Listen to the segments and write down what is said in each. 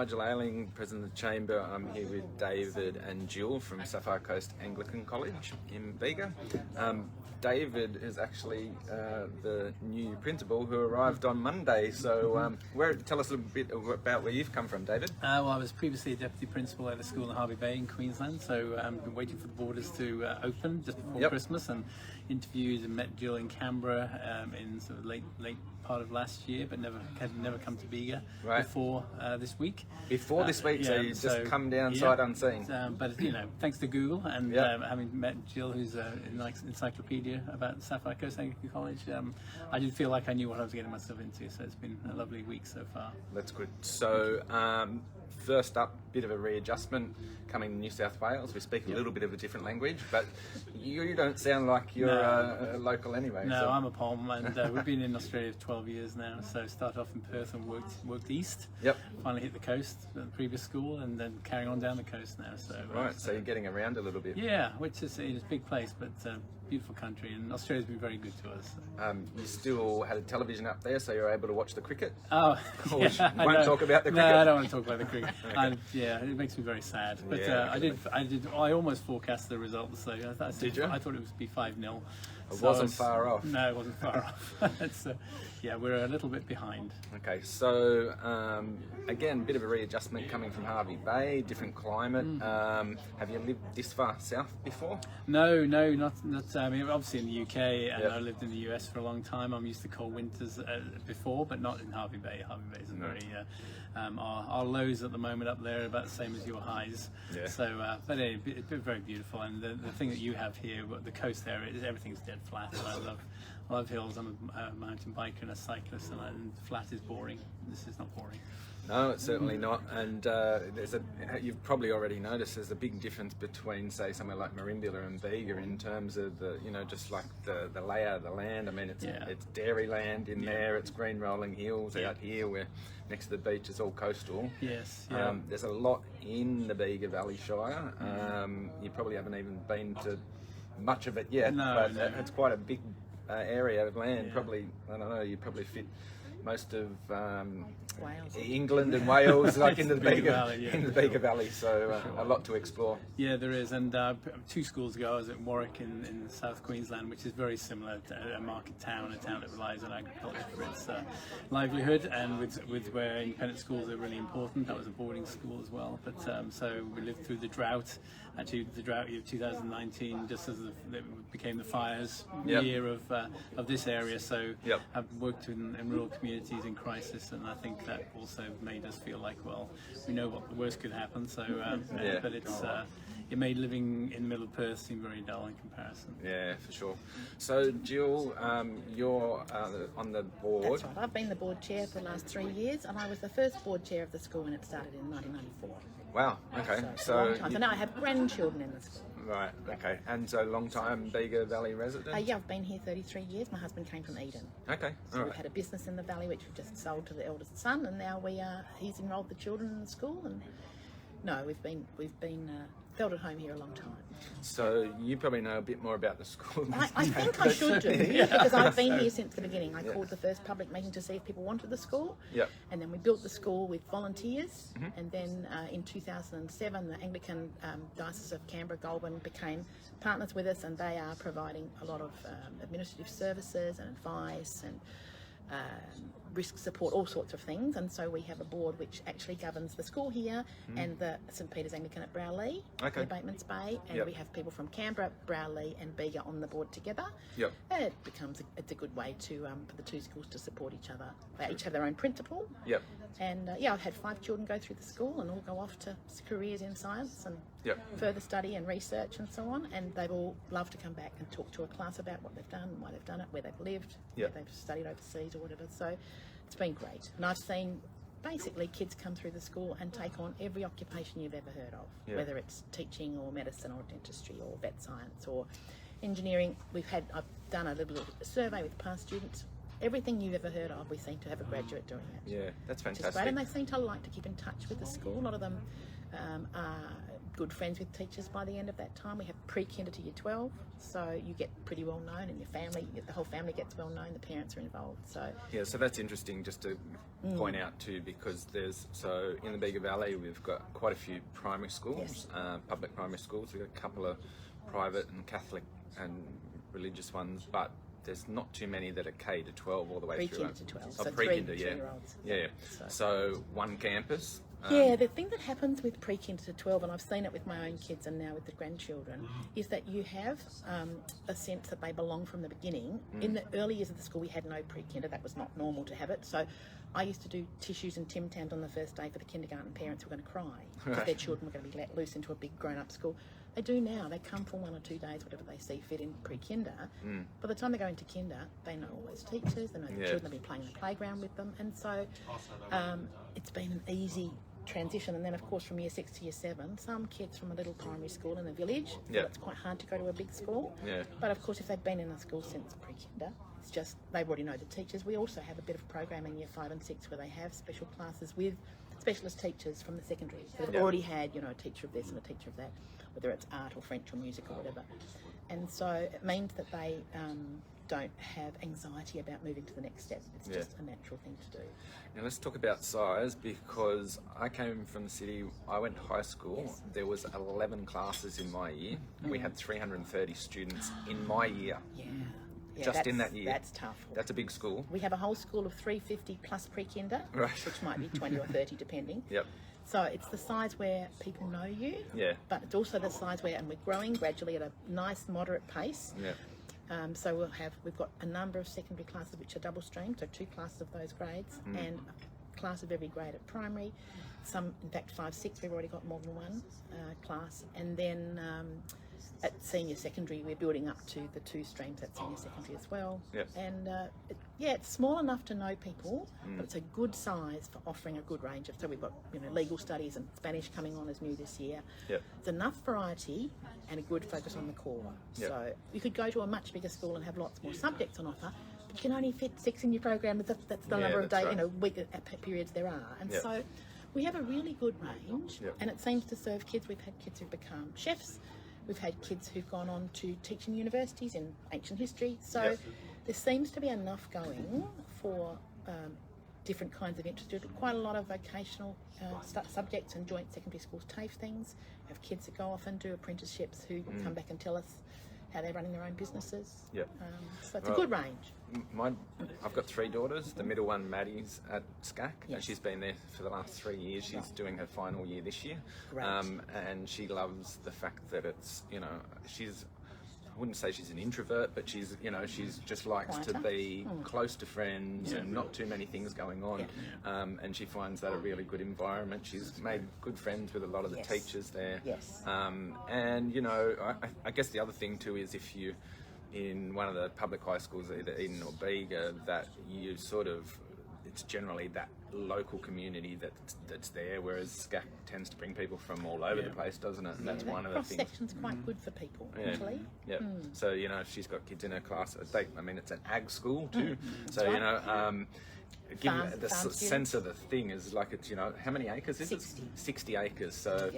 Nigel Ayling, President of the Chamber. I'm here with David and Jule from Sapphire Coast Anglican College in Bega. David is actually the new principal who arrived on Monday. So tell us a little bit about where you've come from, David. Well, I was previously a deputy principal at a school in Hervey Bay in Queensland, so I've been waiting for the borders to open just before Christmas, and interviewed and met Jule in Canberra in sort of late part of last year, but had never come to Bega before this week. Before this week, so you just come down sight unseen. But thanks to Google and having met Jill, who's an encyclopedia about Sapphire Coast Anglican College, I did feel like I knew what I was getting myself into. So it's been a lovely week so far. That's good. So first up, bit of a readjustment coming to New South Wales. We speak a little bit of a different language, but you don't sound like you're a local anyway. No, I'm a Pom, and we've been in Australia for 12 years now. So started off in Perth and worked east. Yep. Finally hit the coast at the previous school, and then carrying on down the coast now. So so you're getting around a little bit. Yeah, which is a big place, but beautiful country, and Australia's been very good to us. You still had a television up there, so you're able to watch the cricket. Oh, won't talk about the cricket. No, I don't want to talk about the cricket. It makes me very sad. But I almost forecast the results. So Did you? I thought it would be 5-0. It wasn't far off. No, it wasn't far off. We're a little bit behind. Okay, so again, bit of a readjustment coming from Hervey Bay, different climate. Have you lived this far south before? No, not. I mean, obviously in the UK, and I lived in the US for a long time. I'm used to cold winters before, but not in Hervey Bay. Hervey Bay is very. Our lows at the moment up there are about the same as your highs. Yeah. So, but it's very beautiful, and the thing that you have here, the coast area, everything's dead flat. And I love hills. I'm a mountain biker and a cyclist, and flat is boring. This is not boring. No, it's certainly not. And you've probably already noticed there's a big difference between, say, somewhere like Merimbula and Bega in terms of just like the layout of the land. I mean, it's dairy land in there. It's green rolling hills out here. We're next to the beach. It's all coastal. Yes. There's a lot in the Bega Valley Shire. You probably haven't even been to much of it yet, but it's quite a big area of land. Yeah. Probably, I don't know, you probably fit most of England and Wales like in the Bega Valley, so a lot to explore. Yeah, there is, and 2 schools ago I was at Warwick in South Queensland, which is very similar to a market town, a town that relies on agriculture for its livelihood, and with where independent schools are really important. That was a boarding school as well, but so we lived through the drought. Actually, the drought year of 2019, just as it became the fires year of this area. So I've worked in rural communities in crisis, and I think that also made us feel like, well, we know what the worst could happen. So, but it made living in the middle of Perth seem very dull in comparison. Yeah, for sure. So, Jule, you're on the board. That's right. I've been the board chair for the last 3 years, and I was the first board chair of the school when it started in 1994. Wow. Okay. So now I have grandchildren in the school. Right. Okay. And so, long time Bega Valley resident. Yeah, I've been here 33 years. My husband came from Eden. Okay. So we've had a business in the valley which we've just sold to the eldest son, and now he's enrolled the children in the school. And we've been felt at home here a long time. So you probably know a bit more about the school. I think I should do, because I've been here since the beginning. I called the first public meeting to see if people wanted the school. Yep. And then we built the school with volunteers. Mm-hmm. And then in 2007, the Anglican Diocese of Canberra-Goulburn became partners with us, and they are providing a lot of administrative services and advice and risk support, all sorts of things. And so we have a board which actually governs the school here and the St Peter's Anglican at Browley, in Abatements Bay, and we have people from Canberra, Browley and Bega on the board together. Yep. And it's a good way to for the 2 schools to support each other. They each have their own principal. Yep. And I've had 5 children go through the school and all go off to careers in science and further study and research and so on, and they've all loved to come back and talk to a class about what they've done, why they've done it, where they've lived, where they've studied overseas or whatever. So it's been great, and I've seen basically kids come through the school and take on every occupation you've ever heard of, whether it's teaching or medicine or dentistry or vet science or engineering. I've done a little survey with past students. Everything you've ever heard of, we seem to have a graduate doing it. Yeah, that's fantastic. Which is great, and they seem to like to keep in touch with the school. A lot of them are good friends with teachers by the end of that time. We have pre-kinder to year 12, so you get pretty well known, and your family, the whole family gets well known. The parents are involved. So yeah, so that's interesting just to point out too, because so in the Bega Valley we've got quite a few primary schools, public primary schools. We've got a couple of private and Catholic and religious ones, but there's not too many that are K to 12 all the way through. Pre-kinder to 12. Oh, So pre-kinder, yeah. 3-year-olds. Yeah. So one campus. Yeah, the thing that happens with pre-kinder to 12, and I've seen it with my own kids and now with the grandchildren, is that you have a sense that they belong from the beginning. In the early years of the school, we had no pre-kinder. That was not normal to have it. So I used to do tissues and Tim Tams on the first day for the kindergarten parents who were going to cry because their children were going to be let loose into a big grown-up school. They do now. They come for 1 or 2 days, whatever they see fit in pre-kinder. By the time they go into kinder, they know all those teachers. They know the children. They've been playing in the playground with them. And so it's been an easy transition. And then of course from year 6 to year 7, some kids from a little primary school in a village, it's quite hard to go to a big school, but of course if they've been in a school since pre-kinder, it's just they already know the teachers. We also have a bit of a program in year 5 and 6 where they have special classes with specialist teachers from the secondary, so they've already had, you know, a teacher of this and a teacher of that, whether it's art or French or music or whatever, and so it means that they don't have anxiety about moving to the next step. It's just a natural thing to do. Now let's talk about size, because I came from the city. I went to high school. There was 11 classes in my year. We had 330 students in my year. Just in that year. That's tough. That's a big school. We have a whole school of 350 plus pre-kinder, which might be 20 or 30 depending. So it's the size where people know you, but it's also the size where, and we're growing gradually at a nice moderate pace. So we've got a number of secondary classes which are double streamed, so 2 classes of those grades, and a class of every grade at primary. Some, in fact, 5, 6, we've already got more than one class, and then at senior secondary we're building up to the 2 streams at senior secondary as well. And it's small enough to know people, but it's a good size for offering a good range of. So we've got, you know, legal studies and Spanish coming on as new this year. It's enough variety and a good focus on the core. So you could go to a much bigger school and have lots more subjects on offer, but you can only fit 6 in your program. That's the number of days, you know, week periods there are, and so we have a really good range, and it seems to serve kids. We've had kids who've become chefs. We've had kids who've gone on to teach in universities in ancient history. So there seems to be enough going for different kinds of interest. Quite a lot of vocational subjects and joint secondary schools TAFE things. We have kids that go off and do apprenticeships who come back and tell us how they're running their own businesses. So it's a good range. I've got 3 daughters. The middle one, Maddie's at SCAC, and she's been there for the last 3 years. She's doing her final year this year, and she loves the fact that it's, you know, I wouldn't say she's an introvert, but she's, you know, she's just likes to be close to friends and not too many things going on, and she finds that a really good environment. She's made good friends with a lot of the teachers there, and you know, I guess the other thing too is if you in one of the public high schools, either Eden or Bega, that you sort of, it's generally that local community that's there, whereas SCAC tends to bring people from all over the place, doesn't it? And that's one of the things. Cross-section's quite good for people, actually. So, you know, if she's got kids in her class, I mean, it's an ag school too. So, you know, give you the sense of the thing is like, it's, you know, how many acres is it? 60 acres. So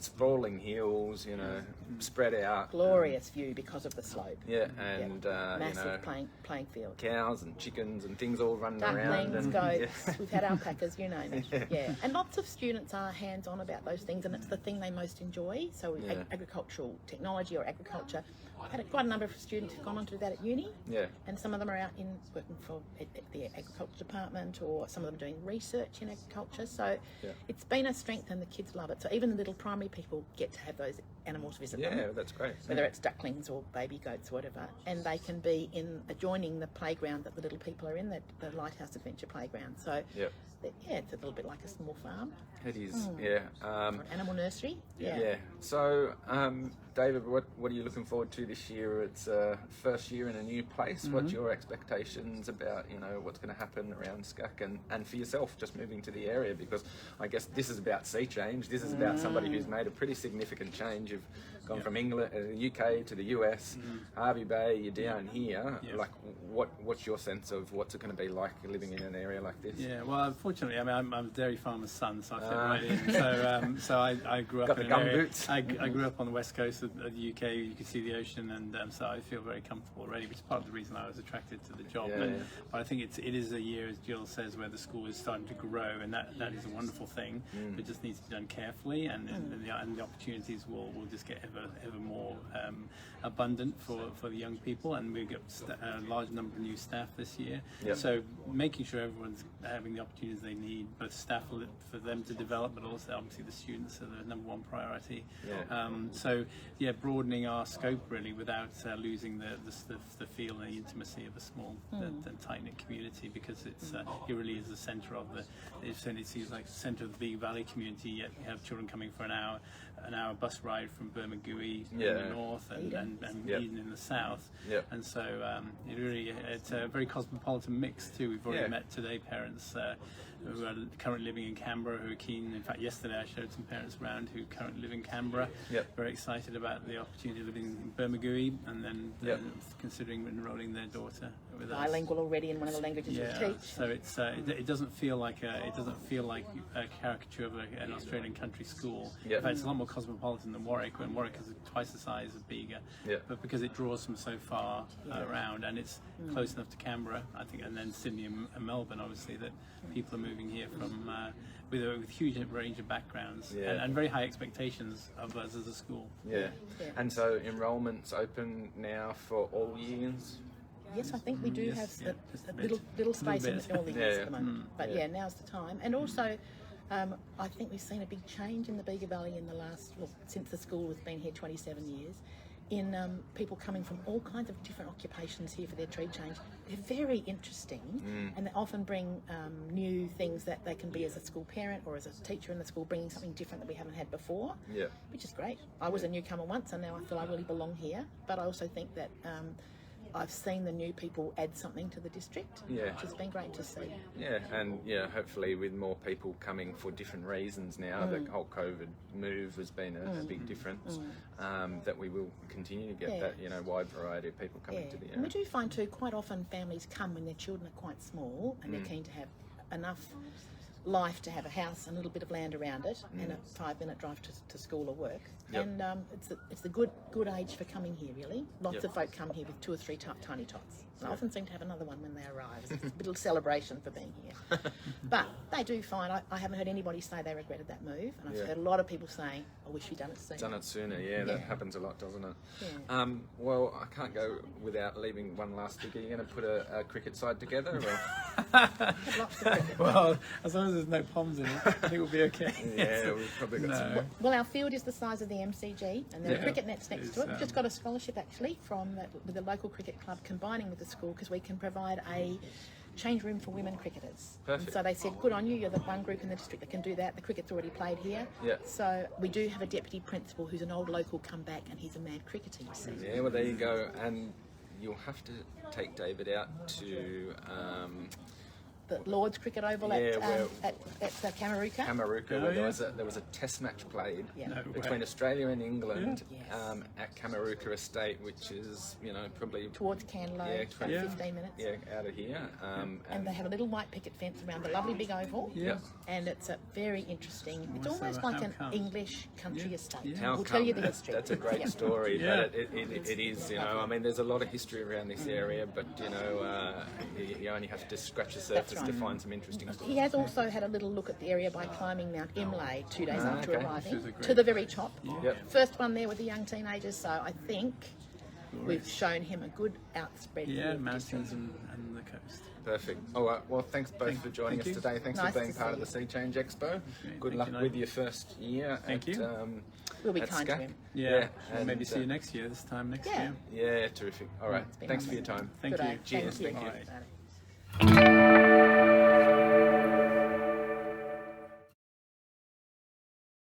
sprawling hills, you know, spread out. Glorious view because of the slope. And massive, you know, playing field. Cows and chickens and things all running around. And goats. We've had alpacas, you name it. And lots of students are hands-on about those things, and it's the thing they most enjoy. So agricultural technology or agriculture. I've had quite a number of students who've gone on to do that at uni. And some of them are out in working for the agriculture department, or some of them are doing research in agriculture. So it's been a strength, and the kids love it. So even the little primary people get to have those animals visit them. Yeah, that's great. Whether it's ducklings or baby goats or whatever, and they can be in adjoining the playground that the little people are in, the Lighthouse Adventure Playground. So it's a little bit like a small farm. It is, or an animal nursery. So, David, what are you looking forward to this year? It's first year in a new place. What's your expectations about, you know, what's going to happen around SCAC and for yourself just moving to the area? Because I guess this is about sea change. This is about somebody who's made a pretty significant change. You've Gone from England, UK to the US, Harvey Bay, you're down here. Like, what's your sense of what's it going to be like living in an area like this? Yeah, well, unfortunately, I mean, I'm a dairy farmer's son, so I fit right in. So I grew up Got in the an area. gumboots. I grew up on the west coast of the UK. You can see the ocean, and so I feel very comfortable already, which is part of the reason I was attracted to the job. But I think it is a year, as Jill says, where the school is starting to grow, and that is a wonderful thing. It just needs to be done carefully, and the opportunities will just get ever more abundant for the young people, and we've got a large number of new staff this year. So making sure everyone's having the opportunities they need, both staff for them to develop, but also obviously the students are the number one priority. So broadening our scope really without losing the feel and the intimacy of a small and tight-knit community, because it really is the centre of it seems like the centre of the Bega Valley community. Yet we have children coming for an hour bus ride from Bermagui in the north and Eden in the south. And so it's a very cosmopolitan mix too. We've already met today parents who are currently living in Canberra who are keen. In fact, yesterday I showed some parents around who currently live in Canberra, very excited about the opportunity of living in Bermagui, and then considering enrolling their daughter with us. Bilingual already in one of the languages we teach. So it doesn't feel like a caricature of an Australian country school. In fact, it's a lot more cosmopolitan than Warwick, when Warwick is twice the size of Bega. But because it draws from so far around, and it's close enough to Canberra, I think, and then Sydney and Melbourne, obviously, that people are moving here from with a huge range of backgrounds and very high expectations of us as a school. And so enrolment's open now for all years? Yes, I think we do have a little space in all the years at the moment. But now's the time. And also, I think we've seen a big change in the Bega Valley in the since the school has been here 27 years, in people coming from all kinds of different occupations here for their tree change. They're very interesting, and they often bring new things that they can be as a school parent or as a teacher in the school, bringing something different that we haven't had before, which is great. I was a newcomer once, and now I feel I really belong here. But I also think that I've seen the new people add something to the district, which has been great to see. And hopefully with more people coming for different reasons now, the whole COVID move has been a big difference, that we will continue to get that wide variety of people coming to the area. And we do find too, quite often families come when their children are quite small and they're keen to have enough life to have a house and a little bit of land around it, and a 5-minute drive to school or work. And it's a good age for coming here, really. Lots of folk come here with 2 or 3 tiny tots. And I often seem to have another one when they arrive. It's a little celebration for being here. But they do find, I haven't heard anybody say they regretted that move, and I've heard a lot of people saying, I wish we'd done it sooner. That happens a lot, doesn't it? Well, I can't go without leaving one last thing. Are you going to put a cricket side together? Or? Well, as long as there's no poms in it, I think we'll be okay. We've probably got some. Well, our field is the size of the MCG, and there are cricket nets next to it. We've just got a scholarship actually with the local cricket club combining with the school, because we can provide a change room for women cricketers. Perfect. And so they said, good on you, you're the one group in the district that can do that. The cricket's already played here. So we do have a deputy principal who's an old local come back, and he's a mad cricketer, you see. Well, there you go. And you'll have to take David out to the Lord's Cricket Oval at Kamaruka. Kamaruka, there was a test match played between Australia and England at Kamaruka Estate, which is probably towards Canlow, 15 minutes. Out of here. And they have a little white picket fence around the lovely big oval. And it's a very interesting. It's almost like an English country estate. We'll tell you the history. That's a great story, but it is. I mean, there's a lot of history around this area, but you only have to scratch the surface to find some interesting stuff. He has also had a little look at the area by climbing Mount Imlay 2 days after arriving to the very top. First one there with the young teenagers, so I think we've shown him a good outspread view of mountains and the coast. Perfect. All right. Well, thanks both for joining us today. Thanks for being part of the Sea Change Expo. Good luck with your first year. Thank you. We'll be kind to him. And maybe see you next year. This time next year. Yeah. Terrific. All right. Thanks for your time. Thank you. Cheers. Thank you. Thank you.